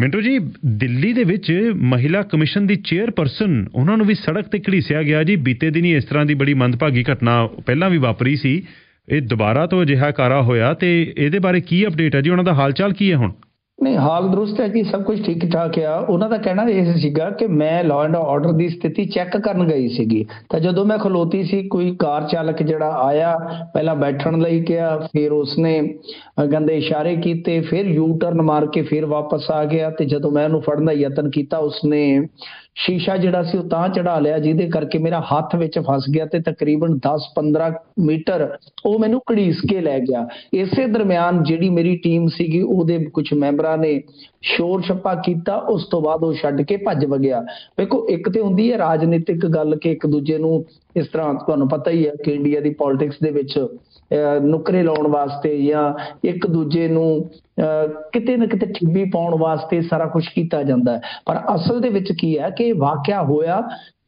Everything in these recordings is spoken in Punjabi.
ਮਿੰਟੂ ਜੀ, ਦਿੱਲੀ ਦੇ ਵਿੱਚ ਮਹਿਲਾ ਕਮਿਸ਼ਨ ਦੀ ਚੇਅਰਪਰਸਨ ਉਹਨਾਂ ਨੂੰ ਵੀ ਸੜਕ ਤੇ ਘੜੀਸਿਆ ਗਿਆ ਜੀ। ਬੀਤੇ ਦਿਨੀ ਇਸ ਤਰ੍ਹਾਂ ਦੀ ਬੜੀ ਮੰਦਭਾਗੀ ਘਟਨਾ ਪਹਿਲਾਂ ਵੀ ਵਾਪਰੀ ਸੀ, ਇਹ ਦੁਬਾਰਾ ਤੋਂ ਅਜਿਹਾ ਕਾਰਾ ਹੋਇਆ ਤੇ ਇਹਦੇ ਬਾਰੇ ਕੀ ਅਪਡੇਟ ਹੈ ਜੀ? ਉਹਨਾਂ ਦਾ ਹਾਲ ਚਾਲ ਕੀ ਹੈ ਹੁਣ? ਨਹੀਂ, ਹਾਲ ਦਰੁਸਤ ਹੈ ਜੀ, ਸਭ ਕੁਝ ਠੀਕ ਠਾਕ ਆ। ਉਹਨਾਂ ਦਾ ਕਹਿਣਾ ਇਹ ਸੀਗਾ ਕਿ ਮੈਂ ਲਾਅ ਐਂਡ ਆਰਡਰ ਦੀ ਸਥਿਤੀ ਚੈੱਕ ਕਰਨ ਗਈ ਸੀਗੀ, ਤਾਂ ਜਦੋਂ ਮੈਂ ਖਲੋਤੀ ਸੀ ਕੋਈ ਕਾਰ ਚਾਲਕ ਜਿਹੜਾ ਆਇਆ, ਪਹਿਲਾਂ ਬੈਠਣ ਲਈ ਕਿਹਾ, ਫਿਰ ਉਸਨੇ ਗੰਦੇ ਇਸ਼ਾਰੇ ਕੀਤੇ, ਫਿਰ ਯੂ ਟਰਨ ਮਾਰ ਕੇ ਫਿਰ ਵਾਪਸ ਆ ਗਿਆ। ਤੇ ਜਦੋਂ ਮੈਂ ਉਹਨੂੰ ਫੜਨ ਦਾ ਯਤਨ ਕੀਤਾ, ਉਸਨੇ ਸ਼ੀਸ਼ਾ ਜਿਹੜਾ ਸੀ ਉਹ ਤਾਂ ਚੜਾ ਲਿਆ, ਜਿਹਦੇ ਕਰਕੇ ਮੇਰਾ ਹੱਥ ਵਿੱਚ ਫਸ ਗਿਆ ਤੇ ਤਕਰੀਬਨ 10-15 ਮੀਟਰ ਉਹ ਮੈਨੂੰ ਘੜੀਸ ਕੇ ਲੈ ਗਿਆ। ਇਸੇ ਦਰਮਿਆਨ ਜਿਹੜੀ ਮੇਰੀ ਟੀਮ ਸੀਗੀ ਉਹਦੇ ਕੁਝ ਮੈਂਬਰਾਂ ਨੇ ਸ਼ੋਰ ਛੱਪਾ ਕੀਤਾ, ਉਸ ਤੋਂ ਬਾਅਦ ਉਹ ਛੱਡ ਕੇ ਭੱਜ ਵਗਿਆ। ਵੇਖੋ, ਇੱਕ ਤੇ ਹੁੰਦੀ ਹੈ ਰਾਜਨੀਤਿਕ ਗੱਲ ਕਿ ਇੱਕ ਦੂਜੇ ਨੂੰ ਇਸ ਤਰ੍ਹਾਂ, ਤੁਹਾਨੂੰ ਪਤਾ ਹੀ ਹੈ ਕਿ ਇੰਡੀਆ ਦੀ ਪੋਲਿਟਿਕਸ ਦੇ ਵਿੱਚ ਨੁਕਰੇ ਲਾਉਣ ਵਾਸਤੇ ਜਾਂ ਇੱਕ ਦੂਜੇ ਨੂੰ ਕਿਤੇ ਨਾ ਕਿਤੇ ਠਿੱਬੀ ਪਾਉਣ ਵਾਸਤੇ ਸਾਰਾ ਕੁਝ ਕੀਤਾ ਜਾਂਦਾ ਹੈ। ਪਰ ਅਸਲ ਦੇ ਵਿੱਚ ਕੀ ਹੈ ਕਿ ਵਾਕਿਆ ਹੋਇਆ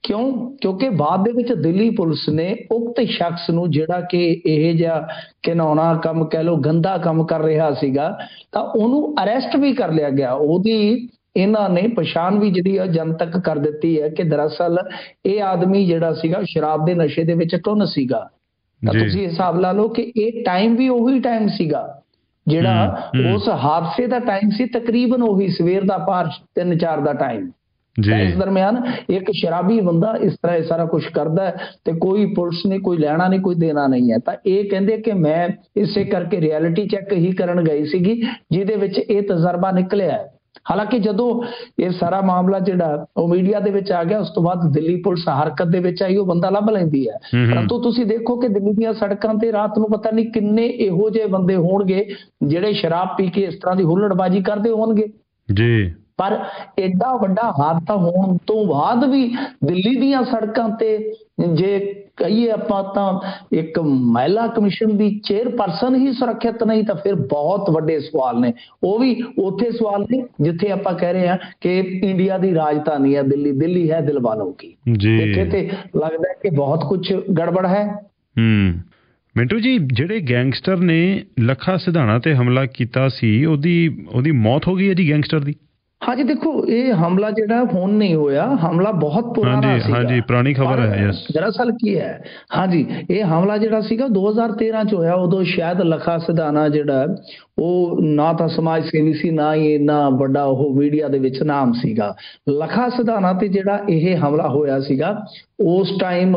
ਕਿਉਂਕਿ ਬਾਅਦ ਦੇ ਵਿੱਚ ਦਿੱਲੀ ਪੁਲਿਸ ਨੇ ਉਕਤ ਸ਼ਖਸ ਨੂੰ, ਜਿਹੜਾ ਕਿ ਇਹ ਜਿਹਾ ਘਿਨਾਉਣਾ ਕੰਮ ਕਹਿ ਲਓ, ਗੰਦਾ ਕੰਮ ਕਰ ਰਿਹਾ ਸੀਗਾ, ਤਾਂ ਉਹਨੂੰ ਅਰੈਸਟ ਵੀ ਕਰ ਲਿਆ ਗਿਆ। ਉਹਦੀ ਇਹਨਾਂ ਨੇ ਪਛਾਣ ਵੀ ਜਿਹੜੀ ਜਨਤਕ ਕਰ ਦਿੱਤੀ ਹੈ ਕਿ ਦਰਅਸਲ ਇਹ ਆਦਮੀ ਜਿਹੜਾ ਸੀਗਾ ਸ਼ਰਾਬ ਦੇ ਨਸ਼ੇ ਦੇ ਵਿੱਚ ਟੁੰਨ ਸੀਗਾ। ਤਾਂ ਤੁਸੀਂ ਹਿਸਾਬ ਲਾ ਲਓ ਕਿ ਇਹ ਟਾਈਮ ਵੀ ਉਹੀ ਟਾਈਮ ਸੀਗਾ ਜਿਹੜਾ ਉਸ ਹਾਦਸੇ ਦਾ ਟਾਈਮ ਸੀ, ਤਕਰੀਬਨ ਉਹੀ ਸਵੇਰ ਦਾ ਪਾਰ 3-4 ਦਾ ਟਾਈਮ। ਇਸ ਦਰਮਿਆਨ ਇੱਕ ਸ਼ਰਾਬੀ ਬੰਦਾ ਇਸ ਤਰ੍ਹਾਂ ਇਹ ਸਾਰਾ ਕੁਝ ਕਰਦਾ ਹੈ ਤੇ ਕੋਈ ਪੁਲਿਸ ਨੇ ਕੋਈ ਲੈਣਾ ਨਹੀਂ, ਕੋਈ ਦੇਣਾ ਨਹੀਂ ਹੈ। ਤਾਂ ਇਹ ਕਹਿੰਦੇ ਕਿ ਮੈਂ ਇਸੇ ਕਰਕੇ ਰਿਐਲਿਟੀ ਚੈੱਕ ਹੀ ਕਰਨ ਗਈ ਸੀਗੀ, ਜਿਹਦੇ ਵਿੱਚ ਇਹ ਤਜਰਬਾ ਨਿਕਲਿਆ ਹੈ। ਹਾਲਾਂਕਿ ਜਦੋਂ ਇਹ ਸਾਰਾ ਮਾਮਲਾ ਜਿਹੜਾ ਉਹ ਮੀਡੀਆ ਦੇ ਵਿੱਚ ਆ ਗਿਆ, ਉਸ ਤੋਂ ਬਾਅਦ ਦਿੱਲੀ ਪੁਲਿਸ ਹਰਕਤ ਦੇ ਵਿੱਚ ਆਈ, ਉਹ ਬੰਦਾ ਲੱਭ ਲੈਂਦੀ ਹੈ। ਪਰੰਤੂ ਤੁਸੀਂ ਦੇਖੋ ਕਿ ਦਿੱਲੀ ਦੀਆਂ ਸੜਕਾਂ ਤੇ ਰਾਤ ਨੂੰ ਪਤਾ ਨਹੀਂ ਕਿੰਨੇ ਇਹੋ ਜਿਹੇ ਬੰਦੇ ਹੋਣਗੇ ਜਿਹੜੇ ਸ਼ਰਾਬ ਪੀ ਕੇ ਇਸ ਤਰ੍ਹਾਂ ਦੀ ਹੁੱਲੜਬਾਜ਼ੀ ਕਰਦੇ ਹੋਣਗੇ ਜੀ। ਪਰ ਐਡਾ ਵੱਡਾ ਹਾਦਸਾ ਹੋਣ ਤੋਂ ਬਾਅਦ ਵੀ ਦਿੱਲੀ ਦੀਆਂ ਸੜਕਾਂ ਤੇ ਜੇ ਕਹੀਏ ਆਪਾਂ ਤਾਂ ਇੱਕ ਮਹਿਲਾ ਕਮਿਸ਼ਨ ਦੀ ਚੇਅਰਪਰਸਨ ਹੀ ਸੁਰੱਖਿਅਤ ਨਹੀਂ, ਤਾਂ ਫਿਰ ਬਹੁਤ ਵੱਡੇ ਸਵਾਲ ਨੇ। ਉਹ ਵੀ ਉੱਥੇ ਸਵਾਲ ਨੇ ਜਿੱਥੇ ਆਪਾਂ ਕਹਿ ਰਹੇ ਹਾਂ ਕਿ ਇੰਡੀਆ ਦੀ ਰਾਜਧਾਨੀ ਹੈ ਦਿੱਲੀ, ਦਿੱਲੀ ਹੈ ਦਿਲ ਵਾਲੋਂ ਕੀ। ਇੱਥੇ ਤੇ ਲੱਗਦਾ ਕਿ ਬਹੁਤ ਕੁਝ ਗੜਬੜ ਹੈ। ਮਿੰਟੂ ਜੀ, ਜਿਹੜੇ ਗੈਂਗਸਟਰ ਨੇ ਲੱਖਾ ਸਿਧਾਣਾ ਤੇ ਹਮਲਾ ਕੀਤਾ ਸੀ, ਉਹਦੀ ਮੌਤ ਹੋ ਗਈ ਹੈ ਜੀ ਗੈਂਗਸਟਰ ਦੀ? ਹਾਂਜੀ, ਦੇਖੋ, ਇਹ ਹਮਲਾ ਜਿਹੜਾ ਹੁਣ ਨਹੀਂ ਹੋਇਆ, ਹਮਲਾ ਬਹੁਤ ਪੁਰਾਣਾ ਸੀਗਾ। ਹਾਂਜੀ, ਪੁਰਾਣੀ ਖਬਰ ਹੈ। ਦਰਅਸਲ ਕੀ ਹੈ, ਹਾਂਜੀ, ਇਹ ਹਮਲਾ ਜਿਹੜਾ ਸੀਗਾ 2013 ਚ ਹੋਇਆ। ਉਦੋਂ ਸ਼ਾਇਦ ਲੱਖਾ ਸਿਧਾਣਾ ਜਿਹੜਾ ਉਹ ਨਾ ਤਾਂ ਸਮਾਜ ਸੇਵੀ ਸੀ, ਨਾ ਹੀ ਇੰਨਾ ਵੱਡਾ ਉਹ ਮੀਡੀਆ ਦੇ ਵਿੱਚ ਨਾਮ ਸੀਗਾ। ਲੱਖਾ ਸਿਧਾਣਾ ਤੇ ਜਿਹੜਾ ਇਹ ਹਮਲਾ ਹੋਇਆ ਸੀਗਾ, ਉਸ ਟਾਈਮ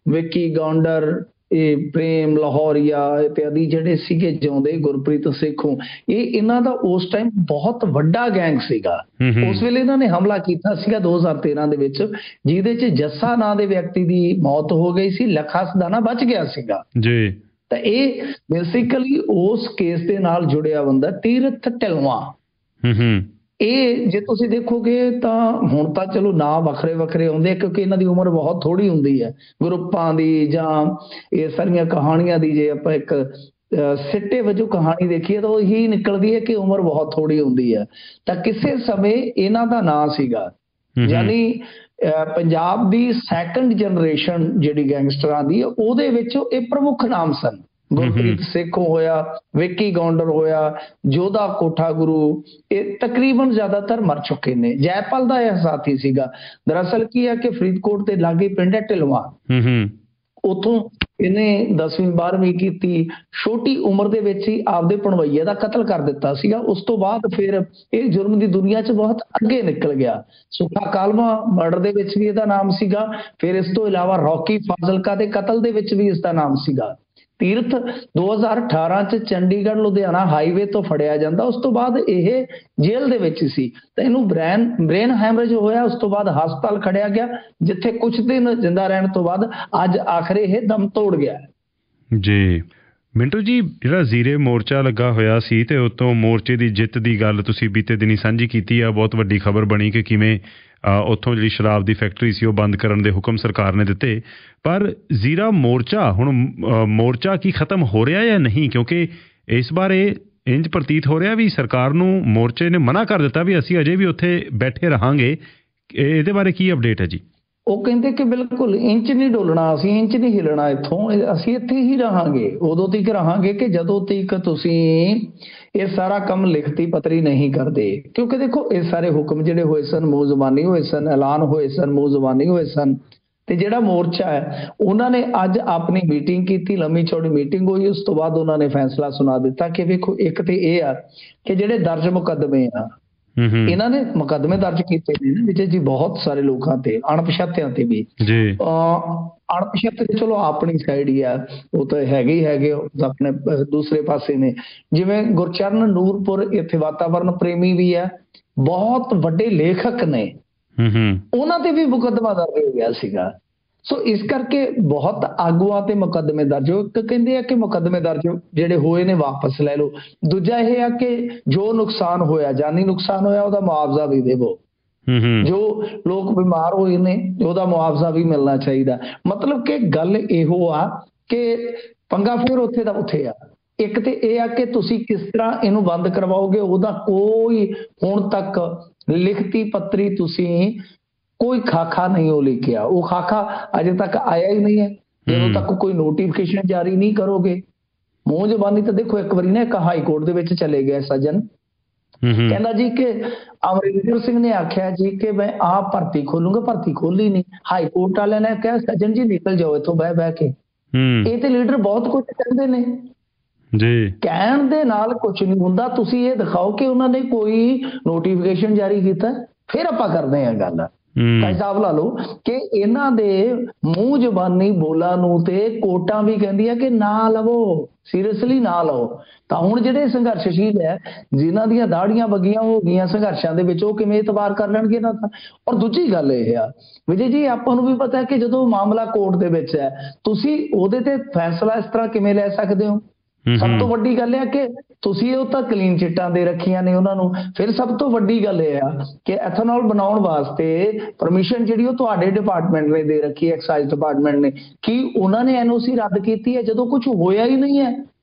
ਵਿੱਕੀ ਗੌਂਡਰ, ਇਹ ਪ੍ਰੇਮ ਲਾਹੌਰੀਆ ਇਤਿਆਦੀ ਜਿਹੜੇ ਸੀਗੇ ਜਿਉਂਦੇ, ਗੁਰਪ੍ਰੀਤ ਸੇਖੋਂ, ਇਹਨਾਂ ਦਾ ਉਸ ਟਾਈਮ ਬਹੁਤ ਵੱਡਾ ਗੈਂਗ ਸੀਗਾ। ਉਸ ਵੇਲੇ ਇਹਨਾਂ ਨੇ ਹਮਲਾ ਕੀਤਾ ਸੀਗਾ 2013 ਦੇ ਵਿੱਚ, ਜਿਹਦੇ ਚ ਜੱਸਾ ਨਾਂ ਦੇ ਵਿਅਕਤੀ ਦੀ ਮੌਤ ਹੋ ਗਈ ਸੀ, ਲੱਖਾ ਸਿਧਾਣਾ ਬਚ ਗਿਆ ਸੀਗਾ ਜੀ। ਤਾਂ ਇਹ ਬੇਸਿਕਲੀ ਉਸ ਕੇਸ ਦੇ ਨਾਲ ਜੁੜਿਆ ਬੰਦਾ ਤੀਰਥ ਢਿੱਲੋਂ। ਇਹ ਜੇ ਤੁਸੀਂ ਦੇਖੋਗੇ ਤਾਂ ਹੁਣ ਤਾਂ ਚਲੋ ਨਾਂ ਵੱਖਰੇ ਵੱਖਰੇ ਆਉਂਦੇ, ਕਿਉਂਕਿ ਇਹਨਾਂ ਦੀ ਉਮਰ ਬਹੁਤ ਥੋੜੀ ਹੁੰਦੀ ਹੈ ਗਰੁੱਪਾਂ ਦੀ ਜਾਂ ਇਹ ਸਾਰੀਆਂ ਕਹਾਣੀਆਂ ਦੀ। ਜੇ ਆਪਾਂ ਇੱਕ ਸਿੱਟੇ ਵਜੋਂ ਕਹਾਣੀ ਦੇਖੀਏ ਤਾਂ ਉਹੀ ਨਿਕਲਦੀ ਹੈ ਕਿ ਉਮਰ ਬਹੁਤ ਥੋੜੀ ਹੁੰਦੀ ਹੈ। ਤਾਂ ਕਿਸੇ ਸਮੇਂ ਇਹਨਾਂ ਦਾ ਨਾਂ ਸੀਗਾ, ਯਾਨੀ ਪੰਜਾਬ ਦੀ ਸੈਕੰਡ ਜਨਰੇਸ਼ਨ ਜਿਹੜੀ ਗੈਂਗਸਟਰਾਂ ਦੀ, ਉਹਦੇ ਵਿੱਚ ਇਹ ਪ੍ਰਮੁੱਖ ਨਾਮ ਸਨ। ਗੁਰਪ੍ਰੀਤ ਸੇਖੋਂ ਹੋਇਆ, ਵਿੱਕੀ ਗੌਂਡਰ ਹੋਇਆ, ਜੋਧਾ ਕੋਠਾ ਗੁਰੂ, ਇਹ ਤਕਰੀਬਨ ਜ਼ਿਆਦਾਤਰ ਮਰ ਚੁੱਕੇ ਨੇ। ਜੈਪਾਲ ਦਾ ਇਹ ਸਾਥੀ ਸੀਗਾ। ਦਰਅਸਲ ਕੀ ਹੈ ਕਿ ਫਰੀਦਕੋਟ ਦੇ ਲਾਗੇ ਪਿੰਡ ਹੈ ਢਿਲਵਾਂ, ਉੱਥੋਂ ਇਹਨੇ 10ਵੀਂ 12ਵੀਂ ਕੀਤੀ। ਛੋਟੀ ਉਮਰ ਦੇ ਵਿੱਚ ਹੀ ਆਪਦੇ ਭਣਵਈਏ ਦਾ ਕਤਲ ਕਰ ਦਿੱਤਾ ਸੀਗਾ। ਉਸ ਤੋਂ ਬਾਅਦ ਫਿਰ ਇਹ ਜੁਰਮ ਦੀ ਦੁਨੀਆ 'ਚ ਬਹੁਤ ਅੱਗੇ ਨਿਕਲ ਗਿਆ। ਸੁੱਖਾ ਕਾਲਮਾ ਮਰਡਰ ਦੇ ਵਿੱਚ ਵੀ ਇਹਦਾ ਨਾਮ ਸੀਗਾ। ਫਿਰ ਇਸ ਤੋਂ ਇਲਾਵਾ ਰੌਕੀ ਫਾਜ਼ਿਲਕਾ ਦੇ ਕਤਲ ਦੇ ਵਿੱਚ ਵੀ ਇਸਦਾ ਨਾਮ ਸੀਗਾ। ਤੀਰਥ 2018 ਚ ਚੰਡੀਗੜ੍ਹ ਲੁਧਿਆਣਾ ਹਾਈਵੇ ਤੋਂ ਫੜਿਆ ਜਾਂਦਾ। ਉਸ ਤੋਂ ਬਾਅਦ ਇਹ ਜੇਲ੍ਹ ਦੇ ਵਿੱਚ ਸੀ ਤਾਂ ਇਹਨੂੰ ਬ੍ਰੇਨ ਹੈਮਰੇਜ ਹੋਇਆ। ਉਸ ਤੋਂ ਬਾਅਦ ਹਸਪਤਾਲ ਖੜਿਆ ਗਿਆ, ਜਿੱਥੇ ਕੁਝ ਦਿਨ ਜਿੰਦਾ ਰਹਿਣ ਤੋਂ ਬਾਅਦ ਅੱਜ ਆਖਰੇ ਇਹ ਦਮ ਤੋੜ ਗਿਆ ਜੀ। ਮਿੰਟੂ ਜੀ, ਜਿਹੜਾ ਜ਼ੀਰੇ ਮੋਰਚਾ ਲੱਗਾ ਹੋਇਆ ਸੀ ਤੇ ਉਤੋਂ ਮੋਰਚੇ ਦੀ ਜਿੱਤ ਦੀ ਗੱਲ ਤੁਸੀਂ ਬੀਤੇ ਦਿਨੀ ਸਾਂਝੀ ਕੀਤੀ ਆ, ਬਹੁਤ ਵੱਡੀ ਖਬਰ ਬਣੀ ਕਿ ਕਿਵੇਂ ਉੱਥੋਂ ਜਿਹੜੀ ਸ਼ਰਾਬ ਦੀ ਫੈਕਟਰੀ ਸੀ ਉਹ ਬੰਦ ਕਰਨ ਦੇ ਹੁਕਮ ਸਰਕਾਰ ਨੇ ਦਿੱਤੇ। ਪਰ ਜ਼ੀਰਾ ਮੋਰਚਾ ਹੁਣ ਮੋਰਚਾ ਕੀ ਖਤਮ ਹੋ ਰਿਹਾ ਜਾਂ ਨਹੀਂ? ਕਿਉਂਕਿ ਇਸ ਬਾਰੇ ਇੰਜ ਪ੍ਰਤੀਤ ਹੋ ਰਿਹਾ ਵੀ ਸਰਕਾਰ ਨੂੰ ਮੋਰਚੇ ਨੇ ਮਨਾ ਕਰ ਦਿੱਤਾ ਵੀ ਅਸੀਂ ਅਜੇ ਵੀ ਉੱਥੇ ਬੈਠੇ ਰਹਾਂਗੇ। ਇਹਦੇ ਬਾਰੇ ਕੀ ਅਪਡੇਟ ਹੈ ਜੀ? ਉਹ ਕਹਿੰਦੇ ਕਿ ਬਿਲਕੁਲ ਇੰਚ ਨਹੀਂ ਡੋਲਣਾ, ਅਸੀਂ ਇੰਚ ਨਹੀਂ ਹਿੱਲਣਾ ਇੱਥੋਂ, ਅਸੀਂ ਇੱਥੇ ਹੀ ਰਹਾਂਗੇ। ਉਦੋਂ ਤੱਕ ਰਹਾਂਗੇ ਕਿ ਜਦੋਂ ਤੱਕ ਤੁਸੀਂ ਇਹ ਸਾਰਾ ਕੰਮ ਲਿਖਤੀ ਪੱਤਰੀ ਨਹੀਂ ਕਰਦੇ, ਕਿਉਂਕਿ ਦੇਖੋ ਇਹ ਸਾਰੇ ਹੁਕਮ ਜਿਹੜੇ ਹੋਏ ਸਨ ਮੂੰਹ ਜ਼ਬਾਨੀ ਹੋਏ ਸਨ, ਐਲਾਨ ਹੋਏ ਸਨ ਮੂੰਹ ਜ਼ਬਾਨੀ ਹੋਏ ਸਨ। ਤੇ ਜਿਹੜਾ ਮੋਰਚਾ ਹੈ ਉਹਨਾਂ ਨੇ ਅੱਜ ਆਪਣੀ ਮੀਟਿੰਗ ਕੀਤੀ, ਲੰਮੀ ਚੌੜੀ ਮੀਟਿੰਗ ਹੋਈ, ਉਸ ਤੋਂ ਬਾਅਦ ਉਹਨਾਂ ਨੇ ਫੈਸਲਾ ਸੁਣਾ ਦਿੱਤਾ ਕਿ ਵੇਖੋ ਇੱਕ ਤੇ ਇਹ ਆ ਕਿ ਜਿਹੜੇ ਦਰਜ ਮੁਕੱਦਮੇ ਆ ਇਹਨਾਂ ਨੇ ਮੁਕੱਦਮੇ ਦਰਜ ਕੀਤੇ ਨੇ ਨਾ ਵਿਜੇ ਜੀ ਬਹੁਤ ਸਾਰੇ ਲੋਕਾਂ ਤੇ, ਅਣਪਛਾਤਿਆਂ ਤੇ ਵੀ ਜੀ। ਅਣਪਛਾਤੇ ਤੇ ਚਲੋ ਆਪਣੀ ਸਾਈਡ ਹੀ ਆ, ਉਹ ਤਾਂ ਹੈਗੇ ਹੀ ਹੈਗੇ, ਆਪਣੇ ਦੂਸਰੇ ਪਾਸੇ ਨੇ। ਜਿਵੇਂ ਗੁਰਚਰਨ ਨੂਰਪੁਰ ਇੱਥੇ ਵਾਤਾਵਰਨ ਪ੍ਰੇਮੀ ਵੀ ਆ, ਬਹੁਤ ਵੱਡੇ ਲੇਖਕ ਨੇ, ਉਹਨਾਂ ਤੇ ਵੀ ਮੁਕੱਦਮਾ ਦਰਜ ਹੋ ਗਿਆ ਸੀਗਾ। ਸੋ ਇਸ ਕਰਕੇ ਬਹੁਤ ਆਗੂਆਂ ਤੇ ਮੁਕੱਦਮੇ ਦਰਜ ਹੋ, ਕਹਿੰਦੇ ਆ ਕਿ ਮੁਕੱਦਮੇ ਦਰਜ ਜਿਹੜੇ ਹੋਏ ਨੇ ਵਾਪਸ ਲੈ ਲਓ। ਦੂਜਾ ਇਹ ਆ ਕਿ ਜੋ ਨੁਕਸਾਨ ਹੋਇਆ, ਜਾਨੀ ਨੁਕਸਾਨ ਹੋਇਆ, ਉਹਦਾ ਮੁਆਵਜ਼ਾ ਵੀ ਦੇਵੋ। ਜੋ ਲੋਕ ਬਿਮਾਰ ਹੋਏ ਨੇ ਉਹਦਾ ਮੁਆਵਜ਼ਾ ਵੀ ਮਿਲਣਾ ਚਾਹੀਦਾ। ਮਤਲਬ ਕਿ ਗੱਲ ਇਹੋ ਆ ਕਿ ਪੰਗਾ ਫਿਰ ਉੱਥੇ ਦਾ ਉੱਥੇ ਆ। ਇੱਕ ਤੇ ਇਹ ਆ ਕਿ ਤੁਸੀਂ ਕਿਸ ਤਰ੍ਹਾਂ ਇਹਨੂੰ ਬੰਦ ਕਰਵਾਓਗੇ, ਉਹਦਾ ਕੋਈ ਹੁਣ ਤੱਕ ਲਿਖਤੀ ਪੱਤਰੀ ਤੁਸੀਂ ਕੋਈ ਖਾਕਾ ਨਹੀਂ ਉਹ ਲਿਖਿਆ, ਉਹ ਖਾਕਾ ਅਜੇ ਤੱਕ ਆਇਆ ਹੀ ਨਹੀਂ ਹੈ। ਜਦੋਂ ਤੱਕ ਕੋਈ ਨੋਟੀਫਿਕੇਸ਼ਨ ਜਾਰੀ ਨਹੀਂ ਕਰੋਗੇ, ਮੂੰਹ ਜ਼ਬਾਨੀ ਤਾਂ ਦੇਖੋ ਇੱਕ ਵਾਰੀ ਨਾ ਇੱਕ ਹਾਈ ਕੋਰਟ ਦੇ ਵਿੱਚ ਚਲੇ ਗਏ ਸੱਜਣ, ਕਹਿੰਦਾ ਜੀ ਕਿ ਅਮਰਿੰਦਰ ਸਿੰਘ ਨੇ ਆਖਿਆ ਜੀ ਕਿ ਮੈਂ ਆਪ ਭਰਤੀ ਖੋਲੂੰਗਾ, ਭਰਤੀ ਖੋਲੀ ਨਹੀਂ। ਹਾਈ ਕੋਰਟ ਵਾਲਿਆਂ ਨੇ ਕਿਹਾ ਸੱਜਣ ਜੀ ਨਿਕਲ ਜਾਓ ਇੱਥੋਂ ਬਹਿ ਬਹਿ ਕੇ। ਇਹ ਤੇ ਲੀਡਰ ਬਹੁਤ ਕੁਝ ਕਹਿੰਦੇ ਨੇ ਜੀ, ਕਹਿਣ ਦੇ ਨਾਲ ਕੁਝ ਨਹੀਂ ਹੁੰਦਾ। ਤੁਸੀਂ ਇਹ ਦਿਖਾਓ ਕਿ ਉਹਨਾਂ ਨੇ ਕੋਈ ਨੋਟੀਫਿਕੇਸ਼ਨ ਜਾਰੀ ਕੀਤਾ, ਫਿਰ ਆਪਾਂ ਕਰਦੇ ਹਾਂ ਗੱਲ। ਤਾਂ ਹਿਸਾਬ ਲਾ ਲਓ ਕਿ ਇਹਨਾਂ ਦੇ ਮੂੰਹ ਜ਼ਬਾਨੀ ਬੋਲਾਂ ਨੂੰ ਤੇ ਕੋਰਟਾਂ ਵੀ ਕਹਿੰਦੀਆਂ ਕਿ ਨਾ ਲਵੋ, ਸੀਰੀਅਸਲੀ ਨਾ ਲਓ। ਤਾਂ ਹੁਣ ਜਿਹੜੇ ਸੰਘਰਸ਼ਸ਼ੀਲ ਹੈ, ਜਿਨ੍ਹਾਂ ਦੀਆਂ ਦਾੜੀਆਂ ਬੱਗੀਆਂ ਹੋ ਗਈਆਂ ਸੰਘਰਸ਼ਾਂ ਦੇ ਵਿੱਚ, ਉਹ ਕਿਵੇਂ ਇਤਬਾਰ ਕਰ ਲੈਣਗੇ ਇਹਨਾਂ ਦਾ? ਔਰ ਦੂਜੀ ਗੱਲ ਇਹ ਆ ਵਿਜੇ ਜੀ, ਆਪਾਂ ਨੂੰ ਵੀ ਪਤਾ ਹੈ ਕਿ ਜਦੋਂ ਮਾਮਲਾ ਕੋਰਟ ਦੇ ਵਿੱਚ ਹੈ, ਤੁਸੀਂ ਉਹਦੇ ਤੇ ਫੈਸਲਾ ਇਸ ਤਰ੍ਹਾਂ ਕਿਵੇਂ ਲੈ ਸਕਦੇ ਹੋ? ਸਭ ਤੋਂ ਵੱਡੀ ਗੱਲ ਹੈ ਕਿ ਤੁਸੀਂ ਉਹ ਤਾਂ ਕਲੀਨ ਚਿੱਟਾਂ ਦੇ ਰੱਖੀਆਂ ਨੇ ਉਹਨਾਂ ਨੂੰ। ਫਿਰ ਸਭ ਤੋਂ ਵੱਡੀ ਗੱਲ ਇਹ ਆ ਕਿ ਐਥਨੋਲ ਬਣਾਉਣ ਵਾਸਤੇ ਪਰਮਿਸ਼ਨ ਜਿਹੜੀ ਉਹ ਤੁਹਾਡੇ ਡਿਪਾਰਟਮੈਂਟ ਨੇ ਦੇ ਰੱਖੀ ਹੈ, ਐਕਸਾਈਜ਼ ਡਿਪਾਰਟਮੈਂਟ ਨੇ। ਕੀ ਉਹਨਾਂ ਨੇ ਐਨਓਸੀ ਰੱਦ ਕੀਤੀ ਹੈ ਜਦੋਂ ਕੁਝ ਹੋਇਆ ਹੀ ਨਹੀਂ ਹੈ?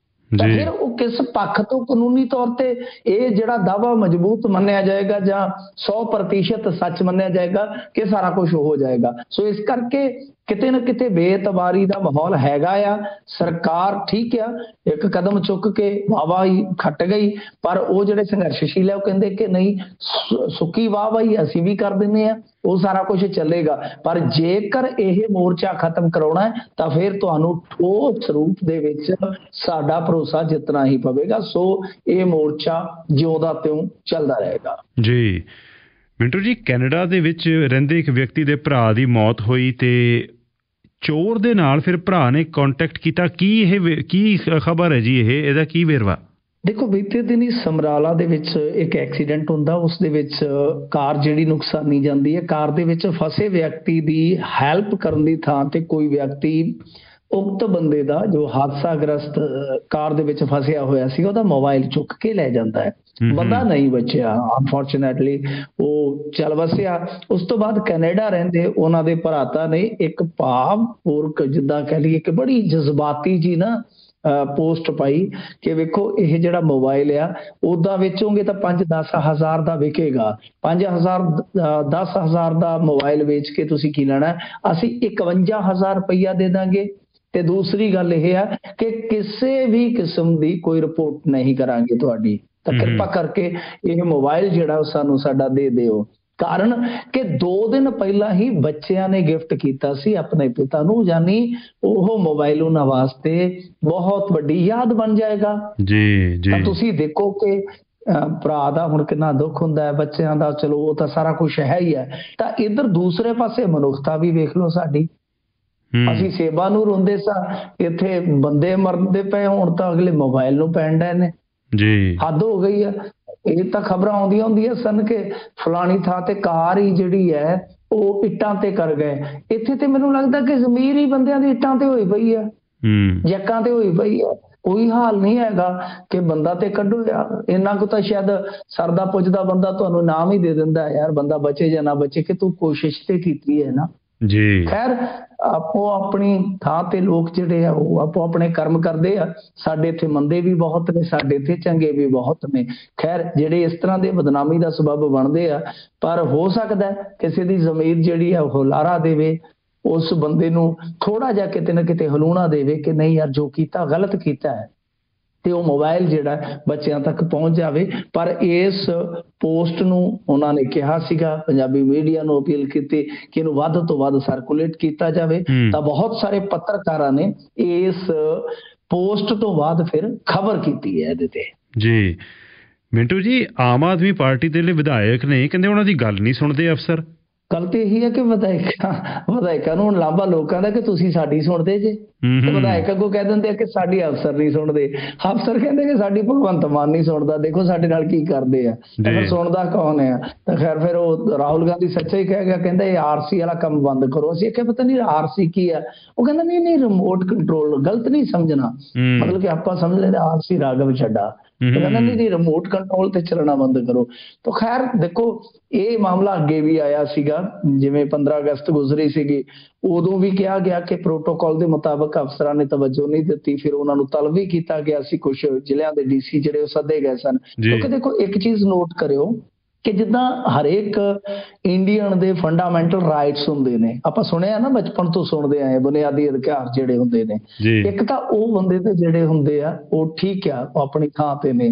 ਤਾਂ ਫਿਰ ਉਹ ਕਿਸ ਪੱਖ ਤੋਂ ਕਾਨੂੰਨੀ ਤੌਰ ਤੇ ਇਹ ਜਿਹੜਾ ਦਾਅਵਾ ਮਜ਼ਬੂਤ ਮੰਨਿਆ ਜਾਏਗਾ ਜਾਂ 100% ਸੱਚ ਮੰਨਿਆ ਜਾਏਗਾ ਕਿ ਸਾਰਾ ਕੁਝ ਹੋ ਜਾਏਗਾ? ਸੋ ਇਸ ਕਰਕੇ ਕਿਤੇ ਨਾ ਕਿਤੇ ਬੇਇਤਬਾਰੀ ਦਾ ਮਾਹੌਲ ਹੈਗਾ ਆ। ਸਰਕਾਰ ਠੀਕ ਆ, ਇੱਕ ਕਦਮ ਚੁੱਕ ਕੇ ਵਾਹਵਾਹੀ ਖੱਟ ਗਈ, ਪਰ ਉਹ ਜਿਹੜੇ ਸੰਘਰਸ਼ਸ਼ੀਲ ਹੈ ਉਹ ਕਹਿੰਦੇ ਕਿ ਨਹੀਂ, ਸੁੱਕੀ ਵਾਹਵਾਹੀ ਅਸੀਂ ਵੀ ਕਰ ਦਿੰਦੇ ਆ, ਉਹ ਸਾਰਾ ਕੁਝ ਚੱਲੇਗਾ। ਪਰ ਜੇਕਰ ਇਹ ਮੋਰਚਾ ਖਤਮ ਕਰਾਉਣਾ ਹੈ ਤਾਂ ਫਿਰ ਤੁਹਾਨੂੰ ਠੋਸ ਰੂਪ ਦੇ ਵਿੱਚ ਸਾਡਾ ਭਰੋਸਾ ਜਿੱਤਣਾ ਹੀ ਪਵੇਗਾ। ਸੋ ਇਹ ਮੋਰਚਾ ਜਿਉਂਦਾ ਤਿਉਂ ਚੱਲਦਾ ਰਹੇਗਾ ਜੀ। ਮਿੰਟੂ ਜੀ, ਕੈਨੇਡਾ ਦੇ ਵਿੱਚ ਰਹਿੰਦੇ ਇੱਕ ਵਿਅਕਤੀ ਦੇ ਭਰਾ ਦੀ ਮੌਤ ਹੋਈ ਤੇ ਚੋਰ ਦੇ ਨਾਲ ਫਿਰ ਭਰਾ ਨੇ ਕੰਟੈਕਟ ਕੀਤਾ। ਕੀ ਖਬਰ ਹੈ ਜੀ? ਇਹਦਾ ਕੀ ਵੇਰਵਾ? ਦੇਖੋ, ਬੀਤੇ ਦਿਨੀ ਸਮਰਾਲਾ ਦੇ ਵਿੱਚ ਇੱਕ ਐਕਸੀਡੈਂਟ ਹੁੰਦਾ, ਉਸ ਦੇ ਵਿੱਚ ਕਾਰ ਜਿਹੜੀ ਨੁਕਸਾਨੀ ਜਾਂਦੀ ਹੈ। ਕਾਰ ਦੇ ਵਿੱਚ ਫਸੇ ਵਿਅਕਤੀ ਦੀ ਹੈਲਪ ਕਰਨ ਦੀ ਥਾਂ ਤੇ ਕੋਈ ਵਿਅਕਤੀ ਉਕਤ ਬੰਦੇ ਦਾ ਜੋ ਹਾਦਸਾਗ੍ਰਸਤ ਕਾਰ ਦੇ ਵਿੱਚ ਫਸਿਆ ਹੋਇਆ ਸੀ ਉਹਦਾ ਮੋਬਾਈਲ ਚੁੱਕ ਕੇ ਲੈ ਜਾਂਦਾ ਹੈ। ਬੰਦਾ ਨਹੀਂ ਬਚਿਆ, ਅਨਫੋਰਚੂਨੇਟਲੀ ਉਹ ਚੱਲ ਵਸਿਆ। ਉਸ ਤੋਂ ਬਾਅਦ ਕੈਨੇਡਾ ਰਹਿੰਦੇ ਉਹਨਾਂ ਦੇ ਭਰਾਤਾ ਨੇ ਇੱਕ ਭਾਵਪੂਰਕ, ਜਿੱਦਾਂ ਕਹਿ ਲਈਏ ਕਿ ਬੜੀ ਜਜ਼ਬਾਤੀ ਜੀ ਨਾ ਪੋਸਟ ਪਾਈ ਕਿ ਵੇਖੋ ਇਹ ਜਿਹੜਾ ਮੋਬਾਈਲ ਆ ਉਹਦਾ ਵੇਚੋਗੇ ਤਾਂ 5-10 ਹਜ਼ਾਰ ਦਾ ਵਿਕੇਗਾ। 10 ਹਜ਼ਾਰ ਦਾ ਮੋਬਾਈਲ ਵੇਚ ਕੇ ਤੁਸੀਂ ਕੀ ਲੈਣਾ? ਅਸੀਂ 51,000 ਰੁਪਈਆ ਦੇ ਦਾਂਗੇ। ਤੇ ਦੂਸਰੀ ਗੱਲ ਇਹ ਆ ਕਿ ਕਿਸੇ ਵੀ ਕਿਸਮ ਦੀ ਕੋਈ ਰਿਪੋਰਟ ਨਹੀਂ ਕਰਾਂਗੇ ਤੁਹਾਡੀ, ਤਾਂ ਕਿਰਪਾ ਕਰਕੇ ਇਹ ਮੋਬਾਈਲ ਜਿਹੜਾ ਸਾਨੂੰ ਸਾਡਾ ਦੇ ਦਿਓ। ਕਾਰਨ ਕਿ 2 ਦਿਨ ਪਹਿਲਾਂ ਹੀ ਬੱਚਿਆਂ ਨੇ ਗਿਫਟ ਕੀਤਾ ਸੀ ਆਪਣੇ ਪਿਤਾ ਨੂੰ, ਯਾਨੀ ਉਹ ਮੋਬਾਈਲ ਉਹਨਾਂ ਵਾਸਤੇ ਬਹੁਤ ਵੱਡੀ ਯਾਦ ਬਣ ਜਾਏਗਾ ਜੀ ਜੀ। ਤਾਂ ਤੁਸੀਂ ਦੇਖੋ ਕਿ ਭਰਾ ਦਾ ਹੁਣ ਕਿੰਨਾ ਦੁੱਖ ਹੁੰਦਾ ਹੈ, ਬੱਚਿਆਂ ਦਾ ਚਲੋ ਉਹ ਤਾਂ ਸਾਰਾ ਕੁਝ ਹੈ ਹੀ ਹੈ। ਤਾਂ ਇੱਧਰ ਦੂਸਰੇ ਪਾਸੇ ਮਨੁੱਖਤਾ ਵੀ ਵੇਖ ਲਓ ਸਾਡੀ। ਅਸੀਂ ਸੇਵਾ ਨੂੰ ਰੋਂਦੇ ਸਾਂ, ਇੱਥੇ ਬੰਦੇ ਮਰਦੇ ਪਏ, ਹੁਣ ਤਾਂ ਅਗਲੇ ਮੋਬਾਈਲ ਨੂੰ ਪੈਣ ਡਏ ਨੇ ਜੀ। ਹੱਦ ਹੋ ਗਈ ਆ। ਇਹ ਤਾਂ ਖਬਰਾਂ ਆਉਂਦੀਆਂ ਹੁੰਦੀਆਂ ਸਨ ਕਿ ਫਲਾਣੀ ਥਾਂ ਤੇ ਕਾਰ ਹੀ ਜਿਹੜੀ ਹੈ ਉਹ ਇੱਟਾਂ ਤੇ ਕਰ ਗਏ। ਇੱਥੇ ਤੇ ਮੈਨੂੰ ਲੱਗਦਾ ਕਿ ਜ਼ਮੀਰ ਹੀ ਬੰਦਿਆਂ ਦੀ ਇੱਟਾਂ ਤੇ ਹੋਈ ਪਈ ਆ, ਜੱਕਾਂ ਤੇ ਹੋਈ ਪਈ ਆ। ਕੋਈ ਹਾਲ ਨਹੀਂ ਹੈਗਾ ਕਿ ਬੰਦਾ ਤੇ ਕੱਢੋ ਯਾਰ। ਇੰਨਾ ਕੁ ਤਾਂ ਸ਼ਾਇਦ ਸਰਦਾ ਪੁੱਜਦਾ ਬੰਦਾ ਤੁਹਾਨੂੰ ਨਾਮ ਹੀ ਦੇ ਦਿੰਦਾ ਯਾਰ, ਬੰਦਾ ਬਚੇ ਜਾਂ ਨਾ ਬਚੇ, ਕਿ ਤੂੰ ਕੋਸ਼ਿਸ਼ ਤੇ ਕੀਤੀ ਹੈ ਨਾ ਜੀ। ਖੈਰ ਆਪੋ ਆਪਣੀ ਥਾਂ ਤੇ ਲੋਕ ਜਿਹੜੇ ਆ ਉਹ ਆਪੋ ਆਪਣੇ ਕਰਮ ਕਰਦੇ ਆ। ਸਾਡੇ ਇੱਥੇ ਮੰਦੇ ਵੀ ਬਹੁਤ ਨੇ, ਸਾਡੇ ਇੱਥੇ ਚੰਗੇ ਵੀ ਬਹੁਤ ਨੇ। ਖੈਰ ਜਿਹੜੇ ਇਸ ਤਰ੍ਹਾਂ ਦੇ ਬਦਨਾਮੀ ਦਾ ਸਬੱਬ ਬਣਦੇ ਆ, ਪਰ ਹੋ ਸਕਦਾ ਕਿਸੇ ਦੀ ਜ਼ਮੀਰ ਜਿਹੜੀ ਆ ਉਹ ਲਾਰਾ ਦੇਵੇ, ਉਸ ਬੰਦੇ ਨੂੰ ਥੋੜਾ ਜਿਹਾ ਕਿਤੇ ਨਾ ਕਿਤੇ ਹਲੂਣਾ ਦੇਵੇ ਕਿ ਨਹੀਂ ਯਾਰ ਜੋ ਕੀਤਾ ਗਲਤ ਕੀਤਾ ਹੈ। ਤੇ ਉਹ ਮੋਬਾਈਲ ਜਿਹੜਾ ਬੱਚਿਆਂ ਤੱਕ ਪਹੁੰਚ ਜਾਵੇ। ਪਰ ਇਸ ਪੋਸਟ ਨੂੰ ਉਹਨਾਂ ਨੇ ਕਿਹਾ ਸੀਗਾ, ਪੰਜਾਬੀ ਮੀਡੀਆ ਨੂੰ ਅਪੀਲ ਕੀਤੀ ਕਿ ਇਹਨੂੰ ਵੱਧ ਤੋਂ ਵੱਧ ਸਰਕੂਲੇਟ ਕੀਤਾ ਜਾਵੇ, ਤਾਂ ਬਹੁਤ ਸਾਰੇ ਪੱਤਰਕਾਰਾਂ ਨੇ ਇਸ ਪੋਸਟ ਤੋਂ ਬਾਅਦ ਫਿਰ ਖਬਰ ਕੀਤੀ ਹੈ ਇਹਦੇ ਤੇ। ਜੀ ਮਿੰਟੂ ਜੀ, ਆਮ ਆਦਮੀ ਪਾਰਟੀ ਦੇ ਲਈ ਵਿਧਾਇਕ ਨੇ ਕਹਿੰਦੇ ਉਹਨਾਂ ਦੀ ਗੱਲ ਨਹੀਂ ਸੁਣਦੇ ਅਫਸਰ। ਗੱਲ ਤੇ ਇਹੀ ਹੈ ਕਿ ਵਿਧਾਇਕਾਂ ਨੂੰ ਲਾਂਭਾ ਲੋਕਾਂ ਦਾ ਕਿ ਤੁਸੀਂ ਸਾਡੀ ਸੁਣਦੇ ਜੇ, ਵਿਧਾਇਕ ਅੱਗੋਂ ਕਹਿ ਦਿੰਦੇ ਆ ਕਿ ਸਾਡੀ ਅਫਸਰ ਨਹੀਂ ਸੁਣਦੇ, ਅਫਸਰ ਕਹਿੰਦੇ ਕਿ ਸਾਡੀ ਭਗਵੰਤ ਮਾਨ ਨਹੀਂ ਸੁਣਦਾ, ਦੇਖੋ ਸਾਡੇ ਨਾਲ ਕੀ ਕਰਦੇ ਆ, ਫਿਰ ਸੁਣਦਾ ਕੌਣ ਆ? ਤਾਂ ਖੈਰ ਫਿਰ ਉਹ ਰਾਹੁਲ ਗਾਂਧੀ ਸੱਚਾ ਹੀ ਕਹਿ ਗਿਆ, ਕਹਿੰਦਾ ਇਹ ਆਰਸੀ ਵਾਲਾ ਕੰਮ ਬੰਦ ਕਰੋ। ਅਸੀਂ ਆਖਿਆ ਪਤਾ ਨਹੀਂ ਆਰਸੀ ਕੀ ਆ? ਉਹ ਕਹਿੰਦਾ ਨਹੀਂ ਰਿਮੋਟ ਕੰਟਰੋਲ, ਗਲਤ ਨਹੀਂ ਸਮਝਣਾ, ਮਤਲਬ ਕਿ ਆਪਾਂ ਸਮਝ ਲੈਂਦੇ ਆਰਸੀ ਰਾਘਵ ਚੱਡਾ, ਕਹਿੰਦਾ ਨਹੀਂ ਰਿਮੋਟ ਕੰਟਰੋਲ ਤੇ ਚੱਲਣਾ ਬੰਦ ਕਰੋ। ਤਾਂ ਖੈਰ ਦੇਖੋ ਇਹ ਮਾਮਲਾ ਅੱਗੇ ਵੀ ਆਇਆ ਸੀਗਾ, ਜਿਵੇਂ 15 ਅਗਸਤ ਗੁਜ਼ਰੀ ਸੀਗੀ, ਉਦੋਂ ਵੀ ਕਿਹਾ ਗਿਆ ਕਿ ਪ੍ਰੋਟੋਕਾਲ ਦੇ ਮੁਤਾਬਕ ਅਫਸਰਾਂ ਨੇ ਤਵੱਜੋ ਨਹੀਂ ਦਿੱਤੀ, ਫਿਰ ਉਹਨਾਂ ਨੂੰ ਤਲਬ ਵੀ ਕੀਤਾ ਗਿਆ ਸੀ, ਕੁਝ ਜ਼ਿਲ੍ਹਿਆਂ ਦੇ ਡੀਸੀ ਜਿਹੜੇ ਉਹ ਸੱਦੇ ਗਏ ਸਨ। ਕਿਉਂਕਿ ਦੇਖੋ ਇੱਕ ਚੀਜ਼ ਨੋਟ ਕਰਿਓ ਕਿ ਜਿੱਦਾਂ ਹਰੇਕ ਇੰਡੀਅਨ ਦੇ ਫੰਡਾਮੈਂਟਲ ਰਾਈਟਸ ਹੁੰਦੇ ਨੇ, ਆਪਾਂ ਸੁਣਿਆ ਨਾ ਬਚਪਨ ਤੋਂ ਸੁਣਦੇ ਆਏ, ਬੁਨਿਆਦੀ ਅਧਿਕਾਰ ਜਿਹੜੇ ਹੁੰਦੇ ਨੇ, ਇੱਕ ਤਾਂ ਉਹ ਬੰਦੇ ਤੇ ਜਿਹੜੇ ਹੁੰਦੇ ਆ ਉਹ ਠੀਕ ਆ, ਉਹ ਆਪਣੀ ਥਾਂ ਤੇ ਨੇ,